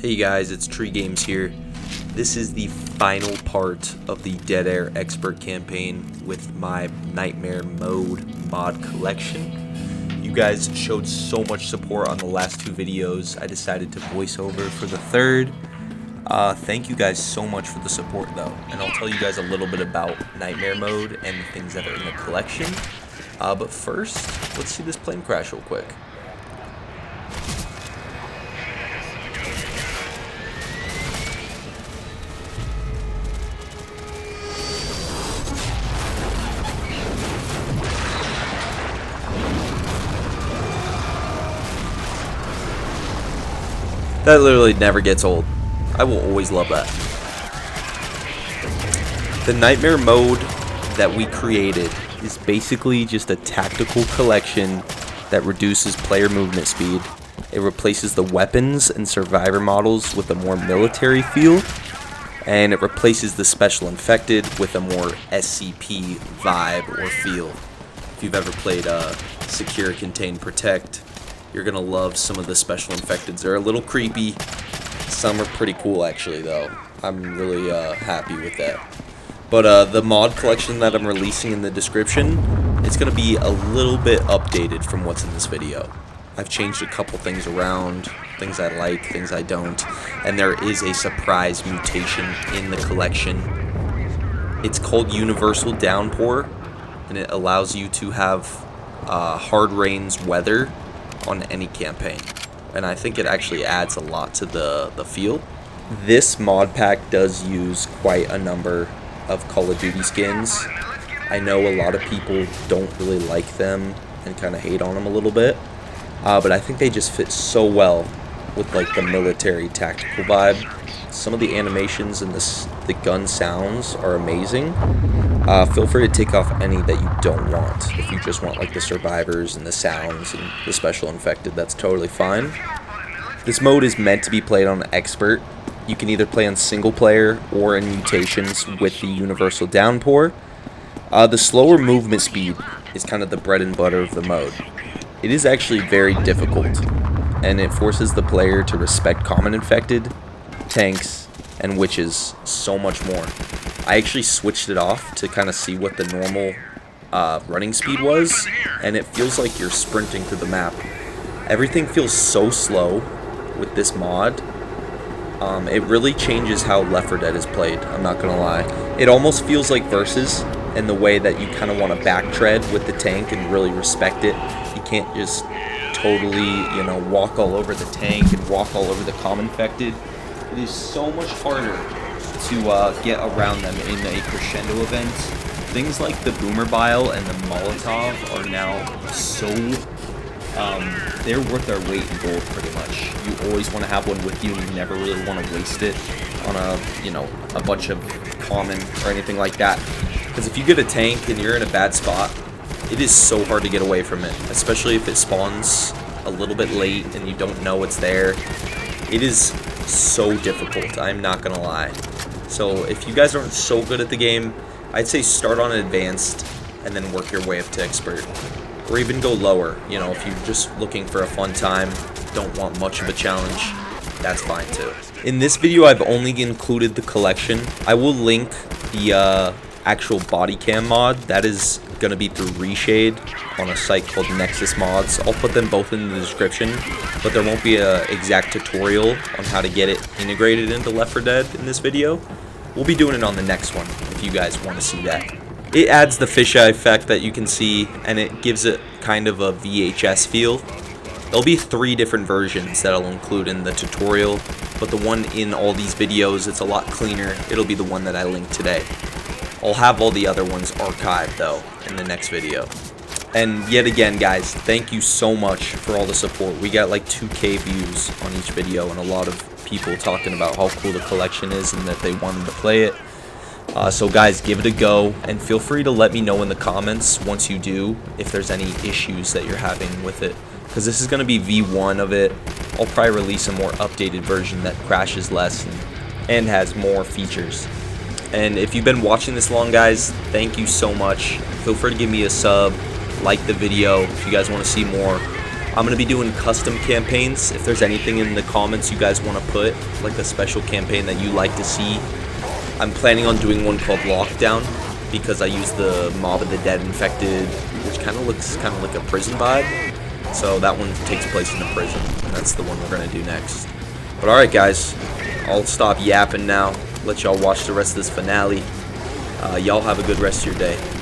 Hey guys, it's Tree Games here. This is the final part of the Dead Air Expert campaign with my Nightmare Mode mod collection. You guys showed so much support on the last two videos, I decided to voice over for the third. Thank you guys so much for the support though, and I'll tell you guys a little bit about Nightmare Mode and the things that are in the collection. But first, let's see this plane crash real quick. That literally never gets old. I will always love that. The Nightmare Mode that we created is basically just a tactical collection that reduces player movement speed. It replaces the weapons and survivor models with a more military feel, and it replaces the special infected with a more SCP vibe or feel. If you've ever played Secure, Contain, Protect, you're gonna love some of the special infecteds. They're a little creepy. Some are pretty cool actually though. I'm really happy with that. But the mod collection that I'm releasing in the description, it's gonna be a little bit updated from what's in this video. I've changed a couple things around, things I like, things I don't, and there is a surprise mutation in the collection. It's called Universal Downpour, and it allows you to have hard rains weather on any campaign, and I think it actually adds a lot to the feel. This mod pack does use quite a number of Call of Duty skins. I know a lot of people don't really like them and kind of hate on them a little bit, but I think they just fit so well with like the military tactical vibe. Some of the animations and the gun sounds are amazing. Feel free to take off any that you don't want. If you just want like the survivors and the sounds and the special infected, that's totally fine. This mode is meant to be played on expert. You can either play on single player or in mutations with the Universal Downpour. The slower movement speed is kind of the bread and butter of the mode. It is actually very difficult, and it forces the player to respect common infected, tanks, and witches so much more. I actually switched it off to kind of see what the normal running speed was, and it feels like you're sprinting through the map. Everything feels so slow with this mod. It really changes how Left 4 Dead is played, I'm not gonna lie. It almost feels like Versus in the way that you kind of want to backtread with the tank and really respect it. You can't just totally, walk all over the tank and walk all over the common infected. It is so much harder to get around them in a crescendo event. Things like the Boomer Bile and the Molotov are now so, they're worth their weight in gold pretty much. You always want to have one with you, and you never really want to waste it on a bunch of common or anything like that. Because if you get a tank and you're in a bad spot, it is so hard to get away from it, especially if it spawns a little bit late and you don't know it's there. It is so difficult, I'm not gonna lie. So if you guys aren't so good at the game, I'd say start on advanced and then work your way up to expert, or even go lower. If you're just looking for a fun time, don't want much of a challenge, that's fine too. In this video, I've only included the collection. I will link the actual body cam mod. That is gonna be through RESHADE on a site called Nexus Mods. I'll put them both in the description, but there won't be an exact tutorial on how to get it integrated into Left 4 Dead in this video. We'll be doing it on the next one if you guys want to see that. It adds the fisheye effect that you can see, and it gives it kind of a VHS feel. There'll be 3 different versions that I'll include in the tutorial, but the one in all these videos, it's a lot cleaner. It'll be the one that I linked today. I'll have all the other ones archived though in the next video. And yet again, guys, thank you so much for all the support. We got like 2K views on each video, and a lot of people talking about how cool the collection is and that they wanted to play it. So guys, give it a go, and feel free to let me know in the comments once you do if there's any issues that you're having with it, because this is going to be V1 of it. I'll probably release a more updated version that crashes less and has more features. And if you've been watching this long, guys, thank you so much. Feel free to give me a sub, like the video if you guys want to see more. I'm going to be doing custom campaigns. If there's anything in the comments you guys want to put, like a special campaign that you like to see, I'm planning on doing one called Lockdown, because I use the Mob of the Dead Infected, which kind of looks kind of like a prison vibe. So that one takes place in a prison, and that's the one we're going to do next. But alright guys, I'll stop yapping now, let y'all watch the rest of this finale. Y'all have a good rest of your day.